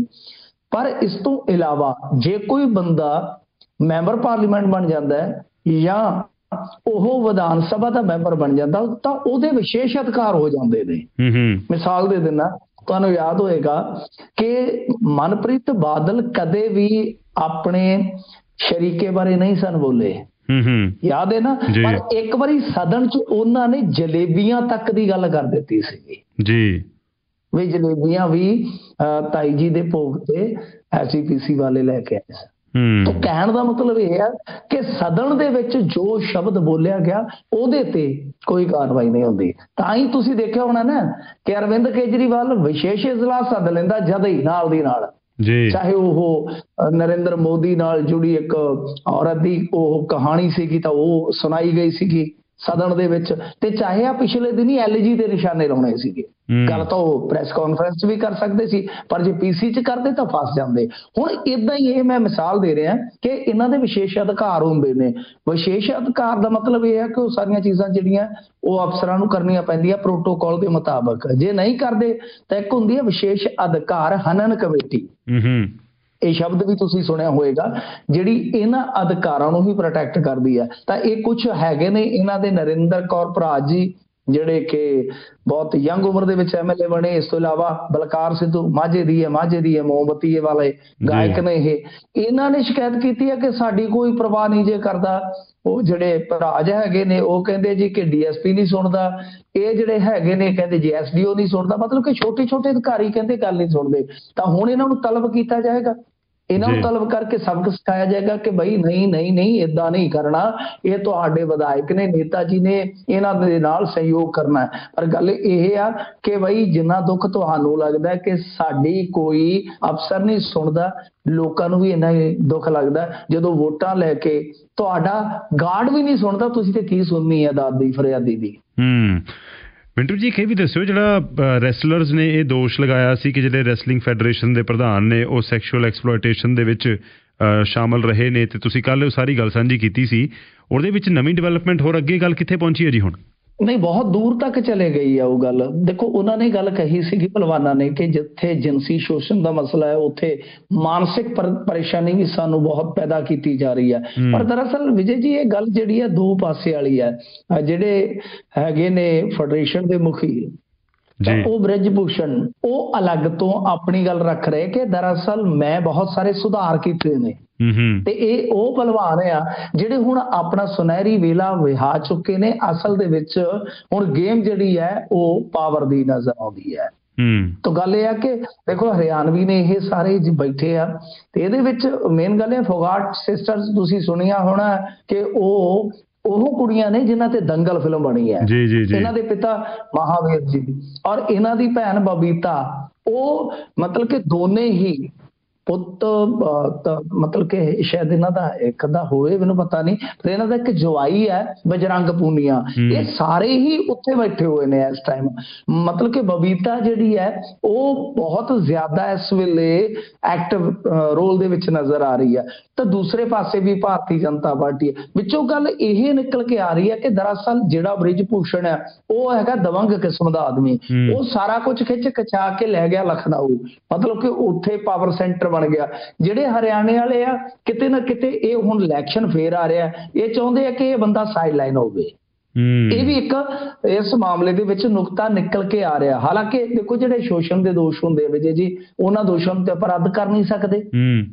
ਪਰ ਇਸ ਤੋਂ ਇਲਾਵਾ ਜੇ ਕੋਈ ਬੰਦਾ ਮੈਂਬਰ ਪਾਰਲੀਮੈਂਟ ਬਣ ਜਾਂਦਾ ਹੈ ਜਾਂ ਉਹ ਵਿਧਾਨ ਸਭਾ ਦਾ ਮੈਂਬਰ ਬਣ ਜਾਂਦਾ ਤਾਂ ਉਹਦੇ ਵਿਸ਼ੇਸ਼ ਅਧਿਕਾਰ ਹੋ ਜਾਂਦੇ ਨੇ। ਮਿਸਾਲ ਦੇ ਦਿੰਦਾ, ਤੁਹਾਨੂੰ ਯਾਦ ਹੋਏਗਾ ਕਿ ਮਨਪ੍ਰੀਤ ਬਾਦਲ ਕਦੇ ਵੀ ਆਪਣੇ ਸ਼ਰੀਕੇ ਬਾਰੇ ਨਹੀਂ ਸਨ ਬੋਲੇ, ਯਾਦ ਹੈ ਨਾ? ਪਰ ਇੱਕ ਵਾਰੀ ਸਦਨ ਚ ਉਹਨਾਂ ਨੇ ਜਲੇਬੀਆਂ ਤੱਕ ਦੀ ਗੱਲ ਕਰ ਦਿੱਤੀ ਸੀ ਜੀ, ਵੀ ਜਲੇਬੀਆਂ ਵੀ ਤਾਈ ਜੀ ਦੇ ਭੋਗ ਤੇ ਐਸਜੀਪੀਸੀ ਵਾਲੇ ਲੈ ਕੇ ਆਏ ਸਨ। ਤਾਂ ਕਹਿਣ ਦਾ ਮਤਲਬ ਇਹ ਹੈ ਕਿ ਸਦਨ ਦੇ ਵਿੱਚ ਜੋ ਸ਼ਬਦ ਬੋਲਿਆ ਗਿਆ ਉਹਦੇ ਤੇ ਕੋਈ ਕਾਰਵਾਈ ਨਹੀਂ ਹੁੰਦੀ। ਤਾਂ ਹੀ ਤੁਸੀਂ ਦੇਖਿਆ ਹੋਣਾ ਨਾ ਕਿ ਅਰਵਿੰਦ ਕੇਜਰੀਵਾਲ ਵਿਸ਼ੇਸ਼ ਇਜਲਾਸ ਸੱਦ ਲੈਂਦਾ ਜਦ ਹੀ ਨਾਲ ਦੀ ਨਾਲ, ਚਾਹੇ ਉਹ ਨਰਿੰਦਰ ਮੋਦੀ ਨਾਲ ਜੁੜੀ ਇੱਕ ਔਰਤ ਦੀ ਉਹ ਕਹਾਣੀ ਸੀਗੀ ਤਾਂ ਉਹ ਸੁਣਾਈ ਗਈ ਸੀਗੀ ਸਦਨ ਦੇ ਵਿੱਚ, ਤੇ ਚਾਹੇ ਆ ਪਿਛਲੇ ਦਿਨੀ ਐਲਜੀ ਦੇ ਨਿਸ਼ਾਨੇ ਲਾਉਣੇ ਸੀਗੇ, ਗੱਲ ਤਾਂ ਉਹ ਪ੍ਰੈਸ ਕਾਨਫਰੰਸ ਵੀ ਕਰ ਸਕਦੇ ਸੀ, ਪਰ ਜੇ ਪੀਸੀ ਚ ਕਰਦੇ ਤਾਂ ਫਸ ਜਾਂਦੇ। ਹੁਣ ਇਦਾਂ ਹੀ ਇਹ ਮੈਂ ਮਿਸਾਲ ਦੇ ਰਿਹਾ ਕਿ ਇਹਨਾਂ ਦੇ ਵਿਸ਼ੇਸ਼ ਅਧਿਕਾਰ ਹੁੰਦੇ ਨੇ। ਵਿਸ਼ੇਸ਼ ਅਧਿਕਾਰ ਦਾ ਮਤਲਬ ਇਹ ਹੈ ਕਿ ਉਹ ਸਾਰੀਆਂ ਚੀਜ਼ਾਂ ਜਿਹੜੀਆਂ ਉਹ ਅਫਸਰਾਂ ਨੂੰ ਕਰਨੀਆਂ ਪੈਂਦੀਆਂ ਪ੍ਰੋਟੋਕਾਲ ਦੇ ਮੁਤਾਬਕ, ਜੇ ਨਹੀਂ ਕਰਦੇ ਤਾਂ ਇੱਕ ਹੁੰਦੀ ਹੈ ਵਿਸ਼ੇਸ਼ ਅਧਿਕਾਰ ਹਨਨ ਕਮੇਟੀ, ਇਹ ਸ਼ਬਦ ਵੀ ਤੁਸੀਂ ਸੁਣਿਆ ਹੋਏਗਾ, ਜਿਹੜੀ ਇਹਨਾਂ ਅਧਿਕਾਰਾਂ ਨੂੰ ਹੀ ਪ੍ਰੋਟੈਕਟ ਕਰਦੀ ਹੈ। ਤਾਂ ਇਹ ਕੁਝ ਹੈਗੇ ਨੇ ਇਹਨਾਂ ਦੇ, ਨਰਿੰਦਰ ਕੌਰ ਭਰਾ ਜੀ ਜਿਹੜੇ ਕਿ ਬਹੁਤ ਯੰਗ ਉਮਰ ਦੇ ਵਿੱਚ ਐਮਐਲਏ ਬਣੇ, ਇਸ ਤੋਂ ਇਲਾਵਾ ਬਲਕਾਰ ਸਿੱਧੂ ਮਾਝੇ ਦੀ ਹੈ ਮੋਮਬੱਤੀ ਵਾਲੇ ਗਾਇਕ ਨੇ, ਇਹਨਾਂ ਨੇ ਸ਼ਿਕਾਇਤ ਕੀਤੀ ਹੈ ਕਿ ਸਾਡੀ ਕੋਈ ਪਰਵਾਹ ਨਹੀਂ ਜੇ ਕਰਦਾ। ਉਹ ਜਿਹੜੇ ਭਰਾਜ ਹੈਗੇ ਨੇ ਉਹ ਕਹਿੰਦੇ ਜੀ ਕਿ ਡੀਐਸਪੀ ਨਹੀਂ ਸੁਣਦਾ, ਇਹ ਜਿਹੜੇ ਹੈਗੇ ਨੇ ਕਹਿੰਦੇ ਜੀ ਐਸਡੀਓ ਨਹੀਂ ਸੁਣਦਾ, ਮਤਲਬ ਕਿ ਛੋਟੇ ਛੋਟੇ ਅਧਿਕਾਰੀ ਕਹਿੰਦੇ ਗੱਲ ਨਹੀਂ ਸੁਣਦੇ। ਤਾਂ ਹੁਣ ਇਹਨਾਂ ਨੂੰ ਤਲਬ ਕੀਤਾ ਜਾਏਗਾ, ਇਹਨਾਂ ਨੂੰ ਤਲਬ ਕਰਕੇ ਸਬਕ ਸਿਖਾਇਆ ਜਾਏਗਾ ਕਿ ਬਈ ਨਹੀਂ ਏਦਾਂ ਨਹੀਂ ਕਰਨਾ, ਇਹ ਤੁਹਾਡੇ ਵਿਧਾਇਕ ਨੇ, ਨੇਤਾ ਜੀ ਨੇ, ਇਹਨਾਂ ਦੇ ਨਾਲ ਸਹਿਯੋਗ ਕਰਨਾ ਹੈ। ਪਰ ਗੱਲ ਇਹ ਆ ਕਿ ਬਈ ਜਿੰਨਾ ਦੁੱਖ ਤੁਹਾਨੂੰ ਲੱਗਦਾ ਕਿ ਸਾਡੀ ਕੋਈ ਅਫਸਰ ਨਹੀਂ ਸੁਣਦਾ, ਲੋਕਾਂ ਨੂੰ ਵੀ ਇੰਨਾ ਹੀ ਦੁੱਖ ਲੱਗਦਾ ਜਦੋਂ ਵੋਟਾਂ ਲੈ ਕੇ ਤੁਹਾਡਾ ਗਾਰਡ ਵੀ ਨਹੀਂ ਸੁਣਦਾ, ਤੁਸੀਂ ਤੇ ਕੀ ਸੁਣਨੀ ਹੈ ਦਾਦੀ ਫਰਿਆਦੀ ਦੀ। ਮਿੰਟੂ ਜੀ ਇਹ ਵੀ ਦੱਸਿਓ, ਜਿਹੜਾ ਰੈਸਲਰਸ ਨੇ ਇਹ ਦੋਸ਼ ਲਗਾਇਆ ਸੀ ਕਿ ਜਿਹੜੇ ਰੈਸਲਿੰਗ ਫੈਡਰੇਸ਼ਨ ਦੇ ਪ੍ਰਧਾਨ ਨੇ ਉਹ ਸੈਕਸ਼ੂਅਲ ਐਕਸਪਲੋਇਟੇਸ਼ਨ ਦੇ ਵਿੱਚ ਸ਼ਾਮਲ ਰਹੇ ਨੇ, ਤੇ ਤੁਸੀਂ ਕੱਲ੍ਹ ਉਹ ਸਾਰੀ ਗੱਲ ਸਾਂਝੀ ਕੀਤੀ ਸੀ, ਉਹਦੇ ਵਿੱਚ ਨਵੀਂ ਡਿਵੈਲਪਮੈਂਟ ਹੋਰ ਅੱਗੇ ਗੱਲ ਕਿੱਥੇ ਪਹੁੰਚੀ ਹੈ ਜੀ ਹੁਣ? ਨਹੀਂ, ਬਹੁਤ ਦੂਰ ਤੱਕ ਚਲੇ ਗਈ ਆ ਉਹ ਗੱਲ। ਦੇਖੋ ਉਹਨਾਂ ਨੇ ਗੱਲ ਕਹੀ ਸੀਗੀ ਪਹਿਲਵਾਨਾਂ ਨੇ ਕਿ ਜਿੱਥੇ ਜਿਨਸੀ ਸ਼ੋਸ਼ਣ ਦਾ ਮਸਲਾ ਹੈ ਉੱਥੇ ਮਾਨਸਿਕ ਪਰੇਸ਼ਾਨੀ ਵੀ ਸਾਨੂੰ ਬਹੁਤ ਪੈਦਾ ਕੀਤੀ ਜਾ ਰਹੀ ਹੈ। ਪਰ ਦਰਅਸਲ ਵਿਜੇ ਜੀ ਇਹ ਗੱਲ ਜਿਹੜੀ ਹੈ ਦੋ ਪਾਸੇ ਵਾਲੀ ਹੈ। ਜਿਹੜੇ ਹੈਗੇ ਨੇ ਫੈਡਰੇਸ਼ਨ ਦੇ ਮੁਖੀ ਉਹ ਬ੍ਰਿਜ ਭੂਸ਼ਣ, ਉਹ ਅਲੱਗ ਤੋਂ ਆਪਣੀ ਗੱਲ ਰੱਖ ਰਹੇ ਕਿ ਦਰਅਸਲ ਮੈਂ ਬਹੁਤ ਸਾਰੇ ਸੁਧਾਰ ਕੀਤੇ ਨੇ, ਤੇ ਇਹ ਉਹ ਪਹਿਲਵਾਨ ਆ ਜਿਹੜੇ ਹੁਣ ਆਪਣਾ ਸੁਨਹਿਰੀ ਵੇਲਾ ਵਿਹਾ ਚੁੱਕੇ ਨੇ। ਅਸਲ ਦੇ ਵਿੱਚ ਹੁਣ ਗੇਮ ਜਿਹੜੀ ਹੈ ਉਹ ਪਾਵਰ ਦੀ ਨਜ਼ਰ ਆਉਂਦੀ ਹੈ। ਤਾਂ ਗੱਲ ਇਹ ਆ ਕਿ ਦੇਖੋ ਹਰਿਆਣਵੀ ਨੇ ਇਹ ਸਾਰੇ ਬੈਠੇ ਆ, ਤੇ ਇਹਦੇ ਵਿੱਚ ਮੇਨ ਗੱਲ ਹੈ ਫੋਗਾਟ ਸਿਸਟਰਸ, ਤੁਸੀਂ ਸੁਣਿਆ ਹੋਣਾ ਕਿ ਉਹ ਕੁੜੀਆਂ ਨੇ ਜਿਨ੍ਹਾਂ ਤੇ ਦੰਗਲ ਫਿਲਮ ਬਣੀ ਹੈ। ਇਹਨਾਂ ਦੇ ਪਿਤਾ ਮਹਾਵੀਰ ਜੀ ਔਰ ਇਹਨਾਂ ਦੀ ਭੈਣ ਬਬੀਤਾ, ਉਹ ਮਤਲਬ ਕਿ ਦੋਨੇ ਹੀ ਪੁੱਤ ਤਾਂ ਮਤਲਬ ਕਿ ਸ਼ਾਇਦ ਇਹਨਾਂ ਦਾ ਇੱਕ ਦਾ ਹੋਏ, ਮੈਨੂੰ ਪਤਾ ਨਹੀਂ, ਪਰ ਇਹਨਾਂ ਦਾ ਇੱਕ ਜਵਾਈ ਹੈ ਬਜਰੰਗ ਪੂਨੀਆ। ਇਹ ਸਾਰੇ ਹੀ ਉੱਥੇ ਬੈਠੇ ਹੋਏ ਨੇ ਇਸ ਟਾਈਮ। ਮਤਲਬ ਕਿ ਬਬੀਤਾ ਜਿਹੜੀ ਹੈ ਉਹ ਬਹੁਤ ਜ਼ਿਆਦਾ ਇਸ ਵੇਲੇ ਐਕਟਿਵ ਰੋਲ ਦੇ ਵਿੱਚ ਨਜ਼ਰ ਆ ਰਹੀ ਹੈ। ਤਾਂ ਦੂਸਰੇ ਪਾਸੇ ਵੀ ਭਾਰਤੀ ਜਨਤਾ ਪਾਰਟੀ ਹੈ। ਵਿੱਚੋਂ ਗੱਲ ਇਹ ਨਿਕਲ ਕੇ ਆ ਰਹੀ ਹੈ ਕਿ ਦਰਅਸਲ ਜਿਹੜਾ ਬ੍ਰਿਜ ਭੂਸ਼ਣ ਹੈ ਉਹ ਹੈਗਾ ਦਵੰਗ ਕਿਸਮ ਦਾ ਆਦਮੀ। ਉਹ ਸਾਰਾ ਕੁਝ ਖਿੱਚ ਖਿਚਾ ਕੇ ਲੈ ਗਿਆ ਲਖਨਊ, ਮਤਲਬ ਕਿ ਉੱਥੇ ਪਾਵਰ ਸੈਂਟਰ ਬਣ ਗਿਆ। ਜਿਹੜੇ ਹਰਿਆਣੇ ਵਾਲੇ ਆ ਕਿਤੇ ਨਾ ਕਿਤੇ ਇਹ ਹੁਣ ਇਲੈਕਸ਼ਨ ਫੇਰ ਆ ਰਿਹਾ, ਇਹ ਚਾਹੁੰਦੇ ਆ ਕਿ ਇਹ ਬੰਦਾ ਸਾਈਡ ਲਾਈਨ ਹੋਵੇ। ਇਹ ਵੀ ਇੱਕ ਇਸ ਮਾਮਲੇ ਦੇ ਵਿੱਚ ਨੁਕਤਾ ਨਿਕਲ ਕੇ ਆ ਰਿਹਾ। ਹਾਲਾਂਕਿ ਦੇਖੋ ਜਿਹੜੇ ਸ਼ੋਸ਼ਣ ਦੇ ਦੋਸ਼ ਹੁੰਦੇ ਵਿਜੇ ਜੀ, ਉਹਨਾਂ ਦੋਸ਼ਾਂ ਨੂੰ ਤੇ ਆਪਾਂ ਰੱਦ ਕਰ ਨਹੀਂ ਸਕਦੇ।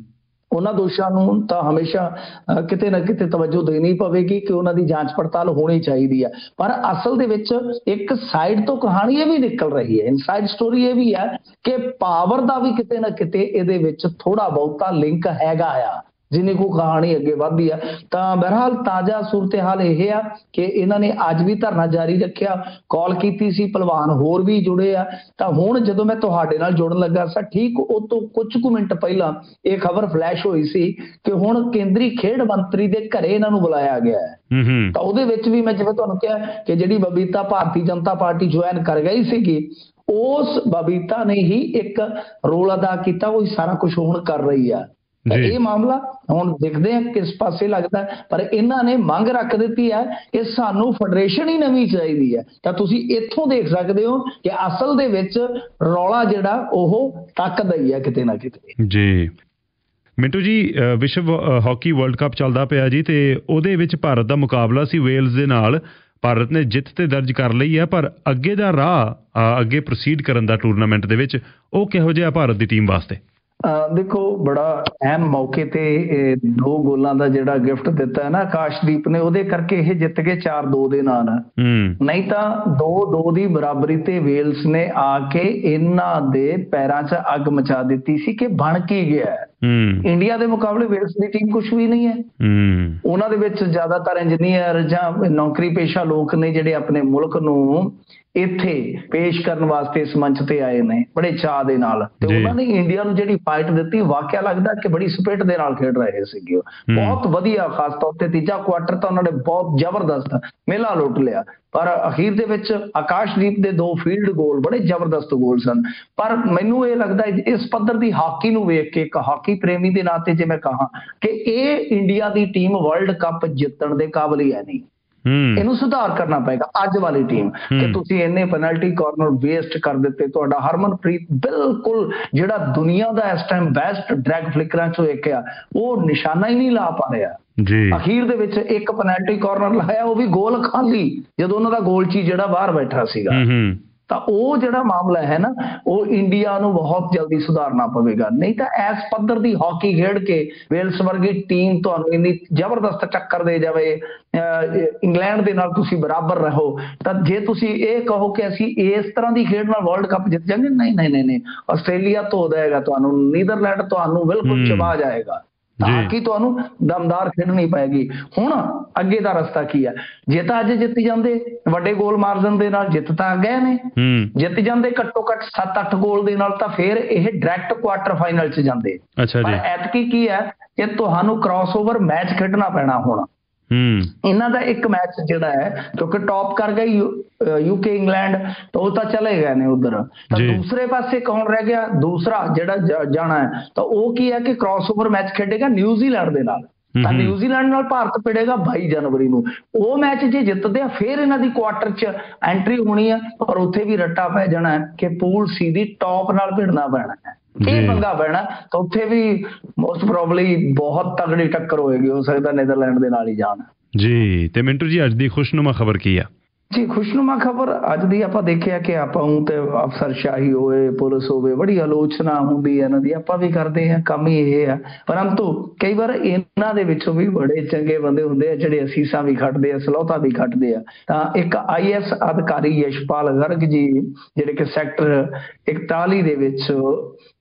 ਉਹਨਾਂ ਦੋਸ਼ਾਂ ਨੂੰ ਤਾਂ ਹਮੇਸ਼ਾ ਕਿਤੇ ਨਾ ਕਿਤੇ ਤਵੱਜੋ ਦੇਣੀ ਪਵੇਗੀ ਕਿ ਉਹਨਾਂ ਦੀ ਜਾਂਚ ਪੜਤਾਲ ਹੋਣੀ ਚਾਹੀਦੀ ਹੈ। ਪਰ ਅਸਲ ਦੇ ਵਿੱਚ ਇੱਕ ਸਾਈਡ ਤੋਂ ਕਹਾਣੀ ਇਹ ਵੀ ਨਿਕਲ ਰਹੀ ਹੈ, ਇਨਸਾਈਡ ਸਟੋਰੀ ਇਹ ਵੀ ਹੈ ਕਿ ਪਾਵਰ ਦਾ ਵੀ ਕਿਤੇ ਨਾ ਕਿਤੇ ਇਹਦੇ ਵਿੱਚ ਥੋੜਾ ਬਹੁਤਾ ਲਿੰਕ ਹੈਗਾ ਆ, ਜਿੰਨੀ ਕੋ ਕਹਾਣੀ ਅੱਗੇ ਵੱਧਦੀ ਆ। ਤਾਂ ਬਹਰਹਾਲ ਤਾਜ਼ਾ ਸੂਰਤ-ਏ-ਹਾਲ ਇਹ ਆ ਕਿ ਇਹਨਾਂ ਨੇ ਅੱਜ ਵੀ ਧਰਨਾ ਜਾਰੀ ਰੱਖਿਆ, ਕਾਲ ਕੀਤੀ ਸੀ, ਪਹਿਲਵਾਨ ਹੋਰ ਵੀ ਜੁੜੇ ਆ। ਤਾਂ ਹੁਣ ਜਦੋਂ ਮੈਂ ਤੁਹਾਡੇ ਨਾਲ ਜੁੜਨ ਲੱਗਾ ਸਾਂ, ਠੀਕ ਉਹ ਤੋਂ ਕੁਝ ਕੁ ਮਿੰਟ ਪਹਿਲਾਂ ਇਹ ਖਬਰ ਫਲੈਸ਼ ਹੋਈ ਸੀ ਕਿ ਹੁਣ ਕੇਂਦਰੀ ਖੇਡ ਮੰਤਰੀ ਦੇ ਘਰੇ ਇਹਨਾਂ ਨੂੰ ਬੁਲਾਇਆ ਗਿਆ ਹੈ। ਤਾਂ ਉਹਦੇ ਵਿੱਚ ਵੀ ਮੈਂ ਜਿਵੇਂ ਤੁਹਾਨੂੰ ਕਿਹਾ ਕਿ ਜਿਹੜੀ ਬਬੀਤਾ ਭਾਰਤੀ ਜਨਤਾ ਪਾਰਟੀ ਜੁਆਇਨ ਕਰ ਗਈ ਸੀਗੀ, ਉਸ ਬਬੀਤਾ ਨੇ ਹੀ ਇੱਕ ਰੋਲ ਅਦਾ ਕੀਤਾ। ਉਹ ਸਾਰਾ ਕੁਝ ਹੁਣ ਕਰ ਰਹੀ ਆ। ਇਹ ਮਾਮਲਾ ਹੁਣ ਦੇਖਦੇ ਆ ਕਿਸ ਪਾਸੇ ਲੱਗਦਾ, ਪਰ ਇਹਨਾਂ ਨੇ ਮੰਗ ਰੱਖ ਦਿੱਤੀ ਹੈ ਕਿ ਸਾਨੂੰ ਫੈਡਰੇਸ਼ਨ ਹੀ ਨਵੀਂ ਚਾਹੀਦੀ ਹੈ। ਤਾਂ ਤੁਸੀਂ ਇੱਥੋਂ ਦੇਖ ਸਕਦੇ ਹੋ ਕਿ ਅਸਲ ਦੇ ਵਿੱਚ ਰੌਲਾ ਜਿਹੜਾ ਉਹ ਟੱਕਦਾ ਹੀ ਹੈ ਕਿਤੇ ਨਾ ਕਿਤੇ। ਜੀ ਮਿੰਟੂ ਜੀ, ਵਿਸ਼ਵ ਹਾਕੀ ਵਰਲਡ ਕੱਪ ਚੱਲਦਾ ਪਿਆ ਜੀ, ਤੇ ਉਹਦੇ ਵਿੱਚ ਭਾਰਤ ਦਾ ਮੁਕਾਬਲਾ ਸੀ ਵੇਲਜ਼ ਦੇ ਨਾਲ। ਭਾਰਤ ਨੇ ਜਿੱਤ ਤੇ ਦਰਜ ਕਰ ਲਈ ਹੈ, ਪਰ ਅੱਗੇ ਦਾ ਰਾਹ ਅੱਗੇ ਪ੍ਰੋਸੀਡ ਕਰਨ ਦਾ ਟੂਰਨਾਮੈਂਟ ਦੇ ਵਿੱਚ ਉਹ ਕਿਹੋ ਜਿਹਾ ਭਾਰਤ ਦੀ ਟੀਮ ਵਾਸਤੇ? ਦੇਖੋ ਬੜਾ ਅਹਿਮ ਮੌਕੇ ਤੇ 2 ਗੋਲਾਂ ਦਾ ਜਿਹੜਾ ਗਿਫਟ ਦਿੱਤਾ ਹੈ ਨਾ ਆਕਾਸ਼ਦੀਪ ਨੇ, ਉਹਦੇ ਕਰਕੇ ਇਹ ਜਿੱਤ ਕੇ 4-2 ਦੇ ਨਾਲ। ਨਹੀਂ ਤਾਂ 2-2 ਦੀ ਬਰਾਬਰੀ ਤੇ ਵੇਲਸ ਨੇ ਆ ਕੇ ਇਹਨਾਂ ਦੇ ਪੈਰਾਂ 'ਚ ਅੱਗ ਮਚਾ ਦਿੱਤੀ ਸੀ ਕਿ ਬਣ ਕੀ ਗਿਆ। ਇੰਡੀਆ ਦੇ ਮੁਕਾਬਲੇ ਵੇਲਸ ਦੀ ਟੀਮ ਕੁਛ ਵੀ ਨਹੀਂ ਹੈ। ਉਹਨਾਂ ਦੇ ਵਿੱਚ ਜ਼ਿਆਦਾਤਰ ਇੰਜੀਨੀਅਰ ਜਾਂ ਨੌਕਰੀ ਪੇਸ਼ਾ ਲੋਕ ਨੇ ਜਿਹੜੇ ਆਪਣੇ ਮੁਲਕ ਨੂੰ ਇੱਥੇ ਪੇਸ਼ ਕਰਨ ਵਾਸਤੇ ਇਸ ਮੰਚ ਤੇ ਆਏ ਨੇ ਬੜੇ ਚਾਅ ਦੇ ਨਾਲ। ਤੇ ਉਹਨਾਂ ਨੇ ਇੰਡੀਆ ਨੂੰ ਜਿਹੜੀ ਫਾਈਟ ਦਿੱਤੀ, ਵਾਕਿਆ ਲੱਗਦਾ ਕਿ ਬੜੀ ਸਪਿਰਿਟ ਦੇ ਨਾਲ ਖੇਡ ਰਹੇ ਸੀਗੇ। ਬਹੁਤ ਵਧੀਆ, ਖਾਸ ਤੌਰ ਤੇ ਤੀਜਾ ਕੁਆਟਰ ਤਾਂ ਉਹਨਾਂ ਨੇ ਬਹੁਤ ਜ਼ਬਰਦਸਤ ਮੇਲਾ ਲੁੱਟ ਲਿਆ। ਪਰ ਅਖੀਰ ਦੇ ਵਿੱਚ ਆਕਾਸ਼ਦੀਪ ਦੇ 2 ਫੀਲਡ ਗੋਲ ਬੜੇ ਜ਼ਬਰਦਸਤ ਗੋਲ ਸਨ। ਪਰ ਮੈਨੂੰ ਇਹ ਲੱਗਦਾ ਇਸ ਪੱਧਰ ਦੀ ਹਾਕੀ ਨੂੰ ਵੇਖ ਕੇ, ਇੱਕ ਹਾਕੀ ਪ੍ਰੇਮੀ ਦੇ ਨਾਤੇ ਜੇ ਮੈਂ ਕਹਾਂ ਕਿ ਇਹ ਇੰਡੀਆ ਦੀ ਟੀਮ ਵਰਲਡ ਕੱਪ ਜਿੱਤਣ ਦੇ ਕਾਬਲ ਹੀ ਹੈ ਨਹੀਂ। ਇਹਨੂੰ ਸੁਧਾਰ ਕਰਨਾ ਪਏਗਾ ਅੱਜ ਵਾਲੀ ਟੀਮ। ਕਿ ਤੁਸੀਂ ਇੰਨੇ ਪੈਨਲਟੀ ਕਾਰਨਰ ਵੇਸਟ ਕਰ ਦਿੱਤੇ। ਤੁਹਾਡਾ ਹਰਮਨਪ੍ਰੀਤ ਬਿਲਕੁਲ ਜਿਹੜਾ ਦੁਨੀਆ ਦਾ ਇਸ ਟਾਈਮ ਬੈਸਟ ਡਰੈਗ ਫਲਿਕਰਾਂ ਚੋਂ ਇੱਕ ਆ, ਉਹ ਨਿਸ਼ਾਨਾ ਹੀ ਨਹੀਂ ਲਾ ਪਾ ਰਿਹਾ। ਅਖੀਰ ਦੇ ਵਿੱਚ ਇੱਕ ਪੈਨਲਟੀ ਕਾਰਨਰ ਲਾਇਆ, ਉਹ ਵੀ ਗੋਲ ਖਾਲੀ, ਜਦੋਂ ਉਹਨਾਂ ਦਾ ਗੋਲਚੀ ਜਿਹੜਾ ਬਾਹਰ ਬੈਠਾ ਸੀਗਾ। ਤਾਂ ਉਹ ਜਿਹੜਾ ਮਾਮਲਾ ਹੈ ਨਾ, ਉਹ ਇੰਡੀਆ ਨੂੰ ਬਹੁਤ ਜਲਦੀ ਸੁਧਾਰਨਾ ਪਵੇਗਾ। ਨਹੀਂ ਤਾਂ ਇਸ ਪੱਧਰ ਦੀ ਹਾਕੀ ਖੇਡ ਕੇ ਵੇਲਸ ਵਰਗੀ ਟੀਮ ਤੁਹਾਨੂੰ ਇੰਨੀ ਜ਼ਬਰਦਸਤ ਟੱਕਰ ਦੇ ਜਾਵੇ, ਇੰਗਲੈਂਡ ਦੇ ਨਾਲ ਤੁਸੀਂ ਬਰਾਬਰ ਰਹੋ, ਤਾਂ ਜੇ ਤੁਸੀਂ ਇਹ ਕਹੋ ਕਿ ਅਸੀਂ ਇਸ ਤਰ੍ਹਾਂ ਦੀ ਖੇਡ ਨਾਲ ਵਰਲਡ ਕੱਪ ਜਿੱਤ ਜਾਵਾਂਗੇ, ਨਹੀਂ। ਆਸਟ੍ਰੇਲੀਆ ਧੋ ਦੇਗਾ ਤੁਹਾਨੂੰ, ਨੀਦਰਲੈਂਡ ਤੁਹਾਨੂੰ ਬਿਲਕੁਲ ਚਬਾ ਜਾਏਗਾ। ਹਾਕੀ ਤੁਹਾਨੂੰ ਦਮਦਾਰ ਖੇਡਣੀ ਪਏਗੀ। ਹੁਣ ਅੱਗੇ ਦਾ ਰਸਤਾ ਕੀ ਹੈ? ਜੇ ਤਾਂ ਅੱਜ ਜਿੱਤ ਜਾਂਦੇ ਵੱਡੇ ਗੋਲ ਮਾਰਜਨ ਦੇ ਨਾਲ, ਜਿੱਤ ਤਾਂ ਗਏ ਨੇ, ਜਿੱਤ ਜਾਂਦੇ ਘੱਟੋ ਘੱਟ 7-8 ਗੋਲ ਦੇ ਨਾਲ, ਤਾਂ ਫਿਰ ਇਹ ਡਾਇਰੈਕਟ ਕੁਆਟਰ ਫਾਈਨਲ 'ਚ ਜਾਂਦੇ। ਪਰ ਐਤਕੀ ਕੀ ਹੈ ਕਿ ਤੁਹਾਨੂੰ ਕ੍ਰਾਸਓਵਰ ਮੈਚ ਖੇਡਣਾ ਪੈਣਾ ਹੁਣ। ਇਹਨਾਂ ਦਾ ਇੱਕ ਮੈਚ ਜਿਹੜਾ ਹੈ, ਕਿਉਂਕਿ ਟੌਪ ਕਰ ਗਈ ਯੂਕੇ ਇੰਗਲੈਂਡ, ਤਾਂ ਉਹ ਤਾਂ ਚਲੇ ਗਏ ਨੇ ਉਧਰ। ਤਾਂ ਦੂਸਰੇ ਪਾਸੇ ਕੌਣ ਰਹਿ ਗਿਆ? ਦੂਸਰਾ ਜਿਹੜਾ ਜਾਣਾ ਹੈ, ਤਾਂ ਉਹ ਕੀ ਹੈ ਕਿ ਕ੍ਰਾਸਓਵਰ ਮੈਚ ਖੇਡੇਗਾ ਨਿਊਜ਼ੀਲੈਂਡ ਦੇ ਨਾਲ। ਤਾਂ ਨਿਊਜ਼ੀਲੈਂਡ ਨਾਲ ਭਾਰਤ ਭਿੜੇਗਾ 22 ਜਨਵਰੀ ਨੂੰ। ਉਹ ਮੈਚ ਜੇ ਜਿੱਤਦੇ ਆ, ਫਿਰ ਇਹਨਾਂ ਦੀ ਕੁਆਟਰ 'ਚ ਐਂਟਰੀ ਹੋਣੀ ਆ। ਪਰ ਉੱਥੇ ਵੀ ਰੱਟਾ ਪੈ ਜਾਣਾ ਹੈ ਕਿ ਪੂਲ ਸੀ ਦੀ ਟੌਪ ਨਾਲ ਭਿੜਨਾ ਪੈਣਾ ਹੈ। ਇਹ ਪੰਗਾ ਪੈਣਾ, ਤਾਂ ਉੱਥੇ ਵੀ ਮੋਸਟ ਪ੍ਰੋਬਬਲੀ ਬਹੁਤ ਤਗੜੀ ਟੱਕਰ ਹੋਏਗੀ। ਹੋ ਸਕਦਾ ਨੀਦਰਲੈਂਡ ਦੇ ਨਾਲ ਹੀ ਜਾਣ। ਜੀ ਤੇ ਮਿੰਟੂ ਜੀ, ਅੱਜ ਦੀ ਖੁਸ਼ਨੁਮਾ ਖਬਰ ਕੀ ਆ? ਜੀ ਖੁਸ਼ਨੁਮਾ ਖਬਰ ਅੱਜ ਦੀ ਆਪਾਂ ਦੇਖਿਆ ਕਿ ਆਪਾਂ ਨੂੰ ਤੇ ਅਫਸਰਸ਼ਾਹੀ ਹੋਏ, ਪੁਲਿਸ ਹੋਵੇ, ਬੜੀ ਆਲੋਚਨਾ ਹੁੰਦੀ ਹੈ ਇਹਨਾਂ ਦੀ, ਆਪਾਂ ਵੀ ਕਰਦੇ ਹਾਂ, ਕੰਮ ਹੀ ਇਹ ਆ। ਪਰੰਤੂ ਕਈ ਵਾਰ ਇਹਨਾਂ ਦੇ ਵਿੱਚੋਂ ਵੀ ਬੜੇ ਚੰਗੇ ਬੰਦੇ ਹੁੰਦੇ ਆ ਜਿਹੜੇ ਅਸੀਸਾਂ ਵੀ ਖੱਟਦੇ ਆ, ਸਲੌਤਾ ਵੀ ਖੱਟਦੇ ਆ। ਤਾਂ ਇੱਕ IAS ਅਧਿਕਾਰੀ ਯਸ਼ਪਾਲ ਗਰਗ ਜੀ, ਜਿਹੜੇ ਕਿ ਸੈਕਟਰ 41 ਦੇ ਵਿੱਚ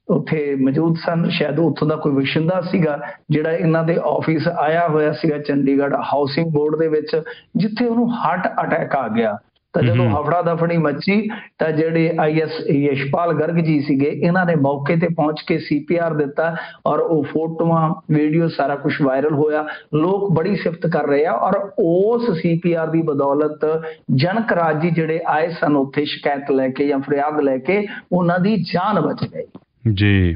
ਉੱਥੇ ਮੌਜੂਦ ਸਨ, ਸ਼ਾਇਦ ਉੱਥੋਂ ਦਾ ਕੋਈ ਵਸਿੰਦਾ ਸੀਗਾ ਜਿਹੜਾ ਇਹਨਾਂ ਦੇ ਆਫਿਸ ਆਇਆ ਹੋਇਆ ਸੀਗਾ ਚੰਡੀਗੜ੍ਹ ਹਾਊਸਿੰਗ ਬੋਰਡ ਦੇ ਵਿੱਚ, ਜਿੱਥੇ ਉਹਨੂੰ ਹਾਰਟ ਅਟੈਕ ਆ ਗਿਆ। ਤਾਂ ਜਦੋਂ ਹਫੜਾ ਦਫੜੀ ਮੱਚੀ ਤਾਂ ਜਿਹੜੇ ਆਈਐਸ ਯਸ਼ਪਾਲ ਗਰਗ ਜੀ ਸੀਗੇ, ਇਹਨਾਂ ਨੇ ਮੌਕੇ ਤੇ ਪਹੁੰਚ ਕੇ ਸੀਪੀਆਰ ਦਿੱਤਾ ਔਰ ਉਹ ਫੋਟੋਆਂ ਵੀਡੀਓ ਸਾਰਾ ਕੁਝ ਵਾਇਰਲ ਹੋਇਆ। ਲੋਕ ਬੜੀ ਸਿਫਤ ਕਰ ਰਹੇ ਆ ਔਰ ਉਸ ਸੀਪੀਆਰ ਦੀ ਬਦੌਲਤ ਜਨਕ ਰਾਜ ਜੀ ਜਿਹੜੇ ਆਏ ਸਨ ਉੱਥੇ ਸ਼ਿਕਾਇਤ ਲੈ ਕੇ ਜਾਂ ਫਰਿਆਦ ਲੈ ਕੇ, ਉਹਨਾਂ ਦੀ ਜਾਨ ਬਚ ਗਈ। ਜੀ।